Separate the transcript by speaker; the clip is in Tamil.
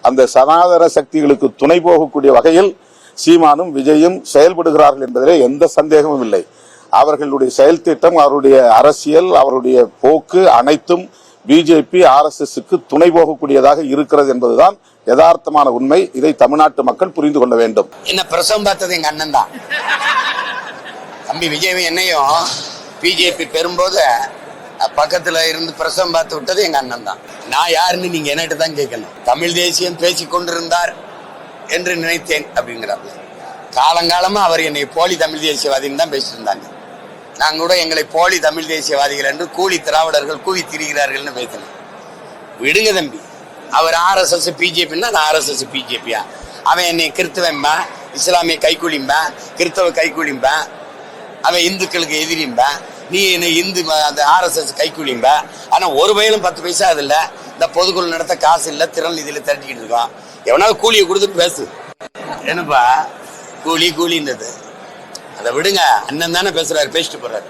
Speaker 1: அந்த சனாதன சக்திகளுக்கு துணை போகக்கூடிய வகையில் சீமானும் விஜயும் செயல்படுகிறார்கள் என்பதிலே எந்த சந்தேகமும் இல்லை. அவர்களுடைய செயல் திட்டம், அவருடைய அரசியல், அவருடைய போக்கு அனைத்தும் பிஜேபி RSSக்கு துணை போகக்கூடியதாக இருக்கிறது என்பதுதான் யதார்த்தமான உண்மை. இதை தமிழ்நாட்டு மக்கள் புரிந்து கொள்ள வேண்டும்.
Speaker 2: என்ன பிரசவம் பார்த்தது எங்க அண்ணன் தான். தம்பி விஜய் என்னையும் பிஜேபி பெறும்போது பக்கத்துல இருந்து பிரசவம் பார்த்து விட்டது எங்க அண்ணன் தான். நான் யாருன்னு நீங்க என்னட்டு தான் கேட்கணும். தமிழ் தேசியம் பேசிக் கொண்டிருந்தார் என்று நினைத்தேன் அப்படிங்கிறார். காலங்காலமா அவர் என்னை போலி தமிழ் தேசியவாதின்னு தான் பேசிட்டு இருந்தாங்க. நாங்க கூட எங்களை போலி தமிழ் தேசியவாதிகள் என்று கூலி திராவிடர்கள் கூவி திரிகிறார்கள்னு பேசினேன். விடுங்க தம்பி, அவர் RSS பிஜேபின்னா நான் RSS பிஜேபியா? அவன் என்னை கிறிஸ்தவன்பா, இஸ்லாமிய கைக்கூலிம்பா, கிறிஸ்தவ கைக்கூலிம்பா, அவன் இந்துக்களுக்கு எதிரிம்பா, நீ என்ன இந்து அந்த RSS கைக்கூலிம்பா. ஆனா ஒரு வயலும் 10 பைசா அது இல்ல. இந்த பொதுக்குழு நடத்த காசு இல்ல, திறன் நிதியில திரட்டிக்கிட்டு இருக்கோம். எவனாவது கூலியை கொடுத்துட்டு பேசு. என்னப்பா கூலின்றது? அதை விடுங்க. அண்ணன் தானே பேசுறாரு, பேசிட்டு போறாரு.